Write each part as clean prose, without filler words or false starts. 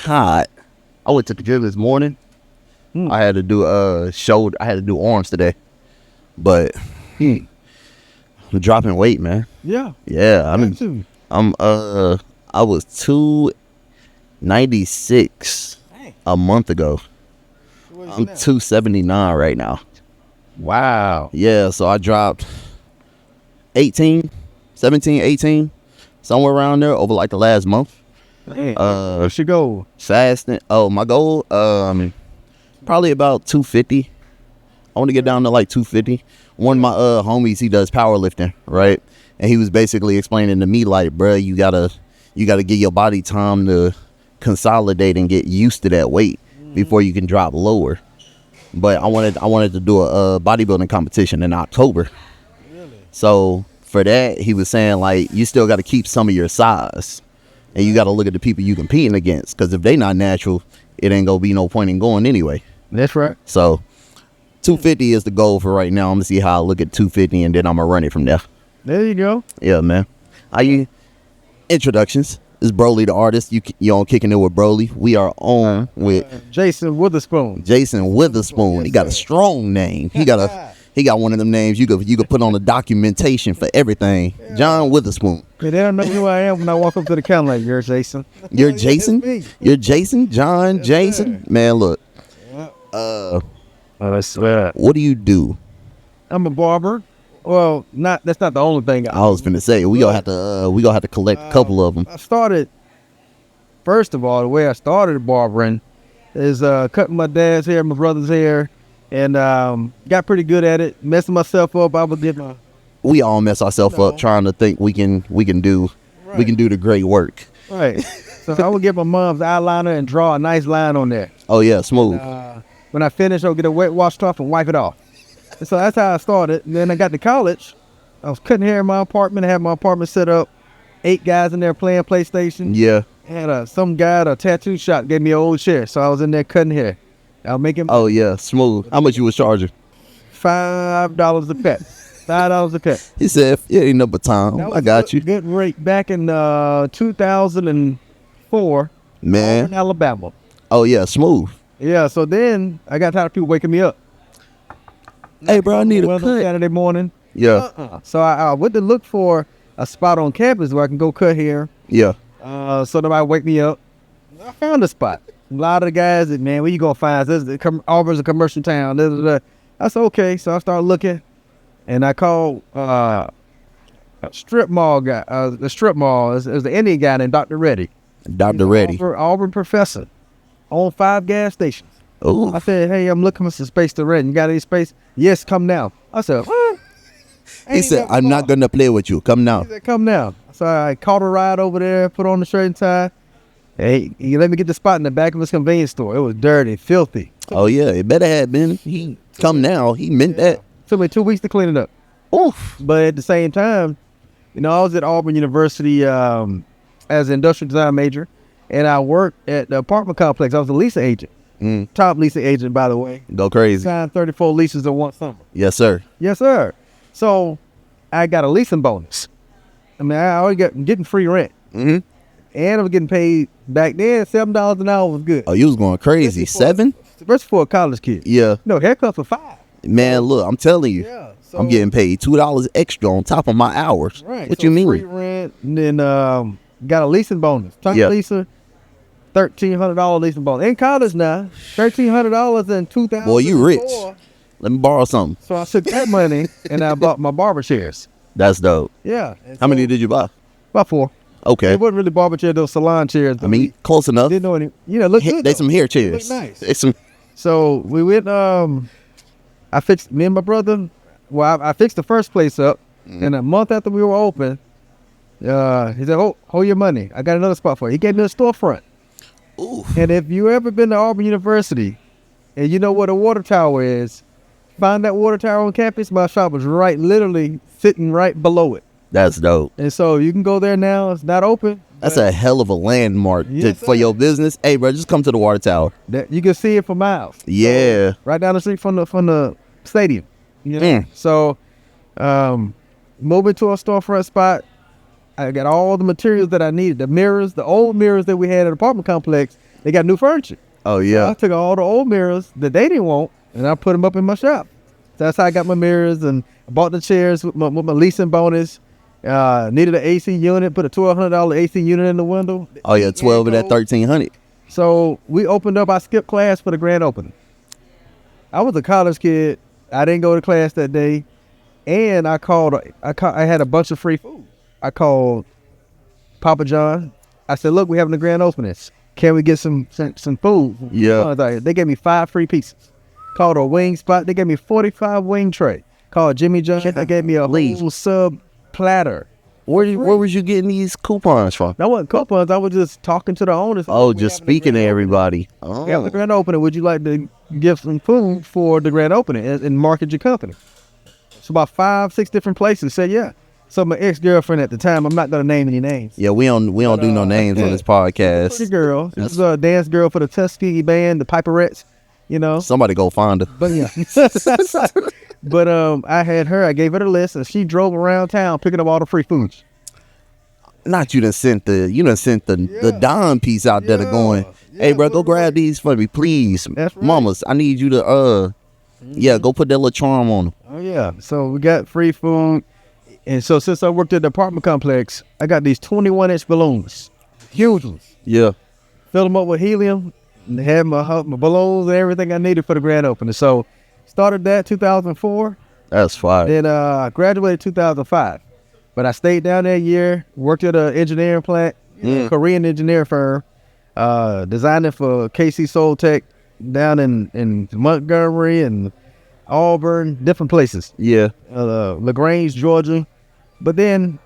hot. I went to the gym this morning. I had to do shoulder. I had to do arms today, but I'm dropping weight, man. Yeah. Yeah, I was 296 a month ago. I'm 279 right now. Wow. Yeah, so I dropped 17, 18, somewhere around there over like the last month. What's your goal? Fasting. Oh, my goal, probably about 250. I want to get down to like 250. One of my homies, he does powerlifting, right? And he was basically explaining to me like, bruh, you gotta give your body time to consolidate and get used to that weight before you can drop lower. But I wanted to do a bodybuilding competition in October. Really? So for that, he was saying like you still got to keep some of your size, and you got to look at the people you competing against, because if they not natural, it ain't gonna be no point in going anyway. That's right. So 250 is the goal for right now. I'm gonna see how I look at 250, and then I'm gonna run it from there. There you go. Yeah, man. Introductions. This is Broly the artist. You on Kicking It with Broly. We are on with Jason Witherspoon. Jason Witherspoon. Yes, he got a strong name. He got one of them names you could put on the documentation for everything. Yeah. John Witherspoon. They don't know who I am when I walk up to the counter like, you're Jason. You're Jason? You're Jason? John? Yes, Jason? Sir. Man, look. What do you do? I'm a barber. Well, that's not the only thing. I was finna say we gonna have to collect a couple of them. I started, first of all, the way I started barbering is cutting my dad's hair, my brother's hair, and got pretty good at it. Messing myself up, we all mess ourselves up trying to think we can do the great work. Right. So I would get my mom's eyeliner and draw a nice line on there. Oh yeah, smooth. When I finish, I'll get a wet washcloth and wipe it off. And so that's how I started. And then I got to college. I was cutting hair in my apartment. I had my apartment set up. 8 guys in there playing PlayStation. Yeah. And some guy at a tattoo shop gave me an old chair. So I was in there cutting hair. I was making... Oh, yeah. Smooth. How much you was charging? $5 a cut. $5 a cut. He said, it ain't no but time. I got you. Good rate. Back in 2004. Man. In Alabama. Oh, yeah. Smooth. Yeah. So then I got tired of people waking me up. Hey, bro, I need a cut. Saturday morning. Yeah. So I went to look for a spot on campus where I can go cut hair. Yeah. So nobody wake me up. I found a spot. A lot of the guys said, man, where you going to find? Auburn's a commercial town. I said, okay. So I started looking, and I called a strip mall guy. The strip mall is the Indian guy named Dr. Reddy. Dr. Reddy. Auburn professor. On 5 gas stations. Ooh. I said, hey, I'm looking for some space to rent. You got any space? Yes, come now. I said, what? He said, I'm not going to play with you. Come now. He said, come now. So I caught a ride over there, put on the shirt and tie. Hey, he let me get the spot in the back of his convenience store. It was dirty, filthy. Oh, yeah. It better have been. He come now. He meant that. Took me 2 weeks to clean it up. Oof. But at the same time, I was at Auburn University as an industrial design major, and I worked at the apartment complex. I was a leasing agent. Top leasing agent, by the way. Go crazy. Signed 34 leases in one summer. Yes, sir. Yes, sir. So I got a leasing bonus. I mean, I always getting free rent. And I was getting paid back then. $7 an hour was good. Oh, you was going crazy. 7? Especially for a college kid. Yeah. No, haircuts for $5. Man, look, I'm telling you. Yeah. So, I'm getting paid $2 extra on top of my hours. Right. What you mean? Free rent, and then got a leasing bonus. Leaser. $1,300 leasing bonus. In college now, $1,300 in 2000. Boy, you rich. Let me borrow something. So I took that money and I bought my barber chairs. That's dope. Yeah. How many did you buy? About 4. Okay. It wasn't really barber chairs, those salon chairs. I mean, close enough. Didn't know any. Look good. They some hair chairs. Look nice. They some. So we went. I fixed me and my brother. Well, I fixed the first place up, and a month after we were open, he said, "Hold your money. I got another spot for you." He gave me a storefront. Ooh. And if you ever been to Auburn University, and you know what a water tower is, find that water tower on campus. My shop was literally sitting right below it. That's dope. And so you can go there now. It's not open. That's a hell of a landmark for your business. Hey, bro, just come to the water tower. You can see it for miles. Yeah. So, right down the street from the stadium. So moving to a storefront spot. I got all the materials that I needed. The mirrors, the old mirrors that we had at the apartment complex, they got new furniture. Oh So yeah. I took all the old mirrors that they didn't want, and I put them up in my shop. So that's how I got my mirrors, and I bought the chairs with my leasing bonus. Needed an AC unit, put a $1,200 AC unit in the window. Oh yeah. 12 of that 1,300. So we opened up. I skipped class for the grand opening. I was a college kid. I didn't go to class that day, and I had a bunch of free food. I called Papa John. I said, "Look, we're having a grand opening. Can we get some food?" Yeah. They gave me 5 free pieces. Called a wing spot. They gave me 45 wing tray. Called Jimmy John. They gave me a whole sub platter. Where was you getting these coupons from? That wasn't coupons. I was just talking to the owners. Oh, just speaking to everybody. We have the Oh. grand opening. Would you like to give some food for the grand opening and market your company? So about 5, 6 different places said yeah. So my ex-girlfriend at the time, I'm not gonna name any names. Yeah, we don't do no names on this Pretty podcast. girl. This is a dance girl for the Tuskegee band, the Piperettes. You know. Somebody go find her. But yeah. But I had her. I gave her the list, and she drove around town picking up all the free foods. Not you done sent the dime piece out there to going, hey bro, go grab these for me, please. That's right. Mamas, I need you to yeah, go put that little charm on them. Oh yeah. So we got free food. And so since I worked at the apartment complex, I got these 21-inch balloons. Huge ones. Yeah. Filled them up with helium. And had my balloons and everything I needed for the grand opening. So started that 2004. That's fire. Then I graduated 2005. But I stayed down that year, worked at an engineering plant, Korean engineering firm, designing for KC Soltech down in Montgomery and Auburn, different places. Yeah. LaGrange, Georgia. But then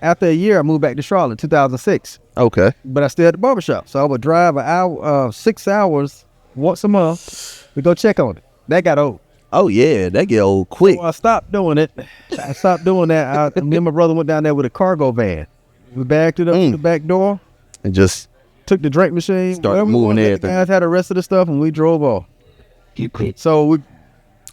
after a year, I moved back to Charlotte, 2006. Okay. But I still had the barbershop. So I would drive an hour, 6 hours once a month. We go check on it. That got old. Oh yeah, that get old quick. So I stopped doing it. I stopped doing that. Me and my brother went down there with a cargo van. We backed it up to the back door, And just took the drink machine, Started wherever we moving wanted, let everything. The guys had the rest of the stuff, and we drove off. So we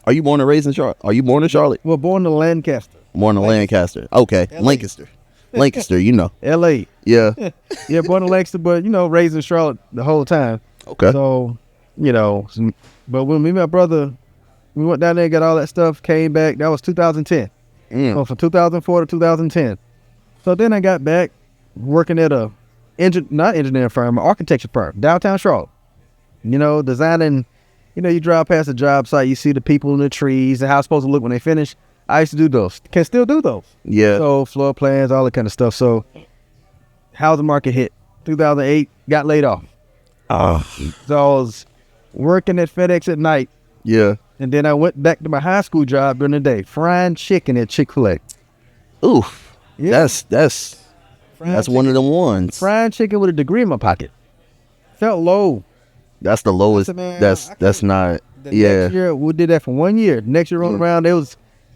Are you born and raised in Charlotte? Are you born in Charlotte? were born in Lancaster, Born in Lancaster. Okay. Lancaster. Lancaster, you know. L.A. Yeah. Yeah, born in Lancaster, but raised in Charlotte the whole time. Okay. So, but when me and my brother, we went down there and got all that stuff, came back. That was 2010. So from 2004 to 2010. So then I got back working at not engineering firm, an architecture firm, downtown Charlotte. Designing, you drive past a job site, you see the people in the trees and how it's supposed to look when they finish. I used to do those. Can still do those. Yeah. So floor plans, all that kind of stuff. So housing market hit. 2008, got laid off. So I was working at FedEx at night. Yeah. And then I went back to my high school job during the day, frying chicken at Chick-fil-A. Oof. Yeah. That's one of them ones. Frying chicken with a degree in my pocket. Felt low. That's the lowest. I said, man, That's not. The Yeah. Next year, we did that for 1 year. Next year on around, they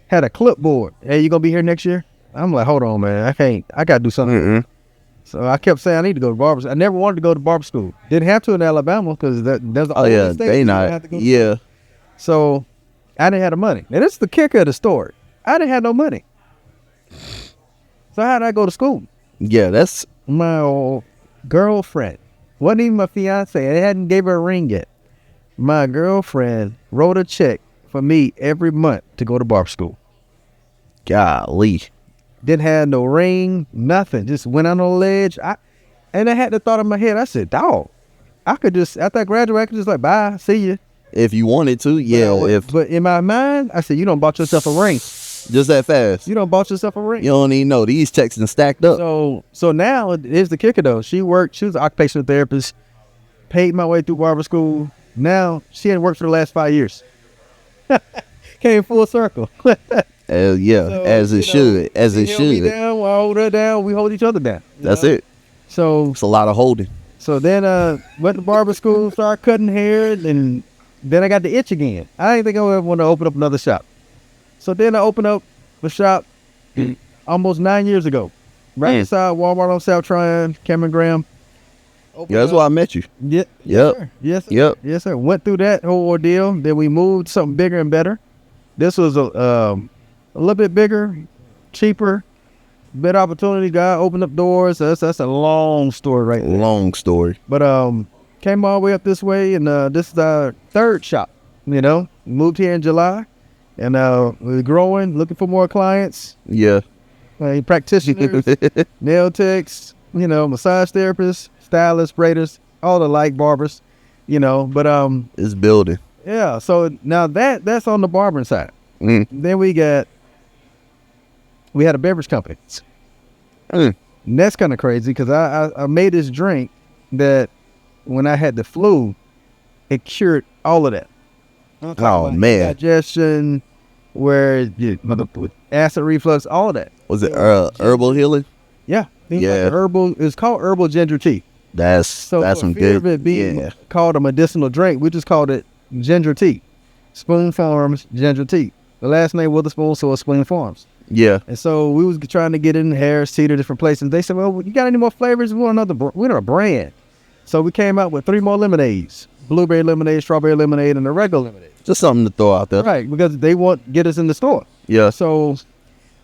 had a clipboard. Hey, you gonna be here next year? I'm like, hold on, man. I gotta do something. Mm-mm. So I kept saying I need to go to barber school. I never wanted to go to barber school. Didn't have to in Alabama because there's the Oh only yeah, state they you don't not. have to go to. Yeah. So I didn't have the money. And this is the kicker of the story. I didn't have no money. So how did I go to school? Yeah. That's My old girlfriend, wasn't even my fiance. I hadn't gave her a ring yet. My girlfriend wrote a check for me every month to go to barber school. golly. Didn't have no ring, nothing. Just went on a ledge. I had the thought in my head. I said, dog, I could just, after I graduate, I could just like, bye, see you. If you wanted to, yeah. But in my mind, I said, you don't bought yourself a ring. Just that fast. You don't bought yourself a ring. You don't even know these checks and stacked up. So now here's the kicker though. She was an occupational therapist, paid my way through barber school. Now she hadn't worked for the last 5 years. Came full circle. Yeah, So, as it should. As it she held me should. down, I hold her down. We hold each other down. That's it. So It's a lot of holding. then went to barber school, started cutting hair, and then I got the itch again. I didn't think I would ever want to open up another shop. So then I opened up a shop almost 9 years ago. Right beside Walmart on South Tryon, Cameron Graham. Yeah, that's why I met you. Yeah. Yep. Sir. Yes, sir. Yep. Yes, sir. Went through that whole ordeal. Then we moved to something bigger and better. This was a little bit bigger, cheaper, better opportunity. God opened up doors. That's a long story right there. Long story. But came all the way up this way, and this is our third shop. You know, moved here in July, and we're growing, looking for more clients. Yeah. Practitioners, nail techs, you know, massage therapists, stylists, braiders, all the like barbers, you know. But It's building. yeah. So now that's on the barbering side. Then we had a beverage company. And that's kind of crazy because I made this drink that when I had the flu, it cured all of that. Oh man, digestion, where acid reflux, all of that. was it herbal healing? Yeah, Yeah. like herbal. It's called herbal ginger tea. That's So that's for some fear good. of it being Yeah. called a medicinal drink, we just called it ginger tea. Spoon Farms ginger tea. The last name Witherspoon, so it's Spoon Farms. Yeah. And so we was trying to get in Harris Teeter, different places. They said, "Well, you got any more flavors? We want we want a brand." So we came out with 3 more lemonades: blueberry lemonade, strawberry lemonade, and a regular lemonade. Just something to throw out there. Right, because they want get us in the store. Yeah. So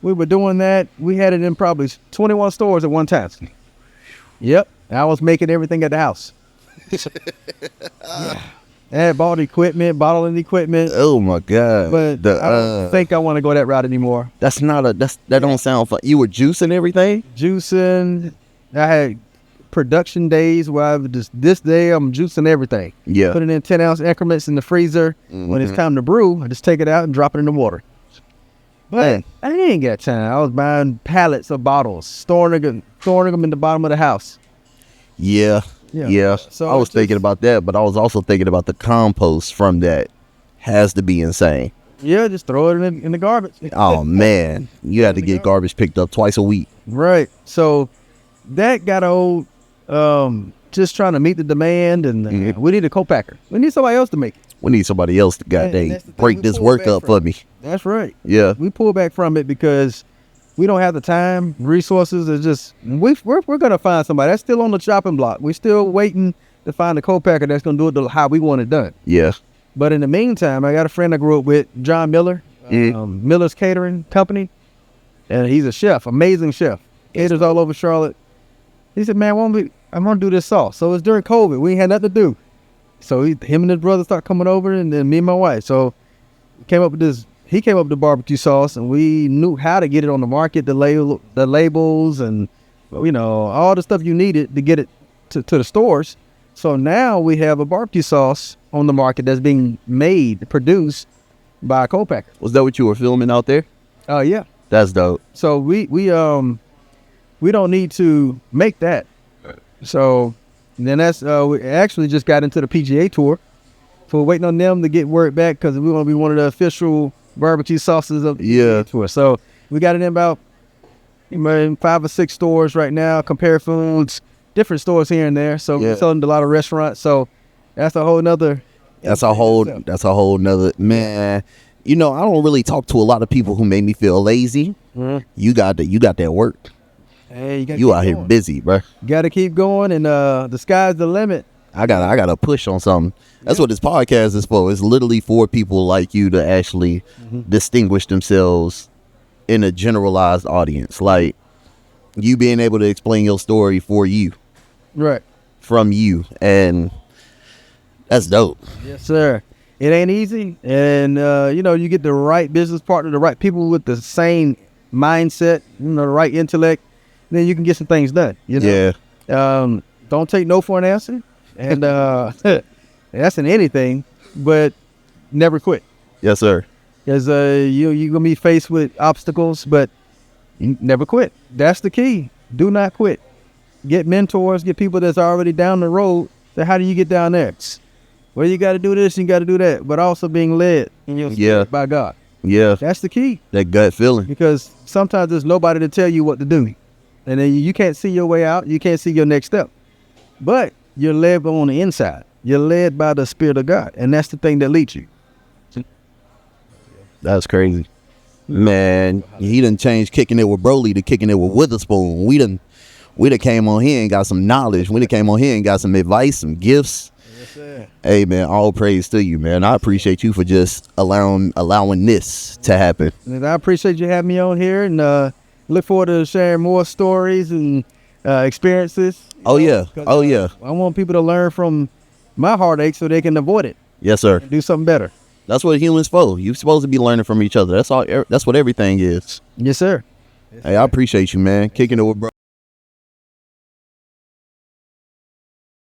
we were doing that. We had it in probably 21 stores at one time. Yep. I was making everything at the house. Yeah. I had bought equipment, bottling equipment. Oh my God. But I don't think I want to go that route anymore. That don't sound fun. You were juicing everything? Juicing. I had production days where I would just, this day I'm juicing everything. Yeah. Put it in 10-ounce increments in the freezer. When it's time to brew, I just take it out and drop it in the water. But I didn't get time. I was buying pallets of bottles, storing them in the bottom of the house. Yeah. Yeah. So I was thinking about that, but I was also thinking about the compost from that. Has to be insane. Yeah, just throw it in the garbage. Oh man, you had to get garbage picked up twice a week. Right. So that got old. Just trying to meet the demand, and we need a co-packer. We need somebody else to make it. We need somebody else to goddamn that's the thing, break we this pull work back up from for me. That's right. Yeah. We pull back from it because we don't have the time, resources. It's just we're gonna find somebody. That's still on the chopping block. We're still waiting to find a co-packer that's gonna do it how we want it done. Yeah. But in the meantime, I got a friend I grew up with, John Miller, Miller's Catering Company, and he's a chef, amazing chef. Caters all over Charlotte. He said, "Man, I'm gonna do this sauce." So it's during COVID. We ain't had nothing to do. So him and his brother start coming over, and then me and my wife. So he came up with the barbecue sauce, and we knew how to get it on the market, the labels, and all the stuff you needed to get it to the stores. So now we have a barbecue sauce on the market that's being produced by a co-packer. Was that what you were filming out there? Oh yeah. That's dope. So we don't need to make that. So then we actually just got into the PGA Tour. So we're waiting on them to get word back because we want to be one of the official barbecue sauces of the PGA Tour. So we got it in about 5 or 6 stores right now. Compare Foods, different stores here and there. So we're selling to a lot of restaurants. So that's a whole nother. That's a whole nother, man. I don't really talk to a lot of people who make me feel lazy. You got that work. Hey, you out here busy, bro. Got to keep going, and the sky's the limit. I got to push on something. That's what this podcast is for. It's literally for people like you to actually distinguish themselves in a generalized audience. Like you being able to explain your story for you. Right. From you. And that's dope. Yes, sir. It ain't easy. And, you get the right business partner, the right people with the same mindset, the right intellect, then you can get some things done. Yeah. Don't take no for an answer. And that's in anything, but never quit. Yes, sir. Because you're going to be faced with obstacles, but you never quit. That's the key. Do not quit. Get mentors, get people that's already down the road. So how do you get down there? Well, you got to do this, you got to do that, but also being led in your spirit by God. Yeah. That's the key. That gut feeling. Because sometimes there's nobody to tell you what to do. And then you can't see your way out. You can't see your next step. But you're led on the inside. You're led by the Spirit of God. And that's the thing that leads you. That's crazy. Man, he done changed kicking it with Broly to kicking it with Witherspoon. We done came on here and got some knowledge. We done came on here and got some advice, some gifts. Yes, sir. Hey, man, all praise to you, man. I appreciate you for just allowing this to happen. And I appreciate you having me on here. And look forward to sharing more stories and experiences. Oh yeah. 'Cause, Oh yeah. I want people to learn from my heartache so they can avoid it Yes, sir. and do something better. That's what humans for. You're supposed to be learning from each other. That's all. That's what everything is. Yes, sir. Hey, I appreciate you, man. Kicking it with bro.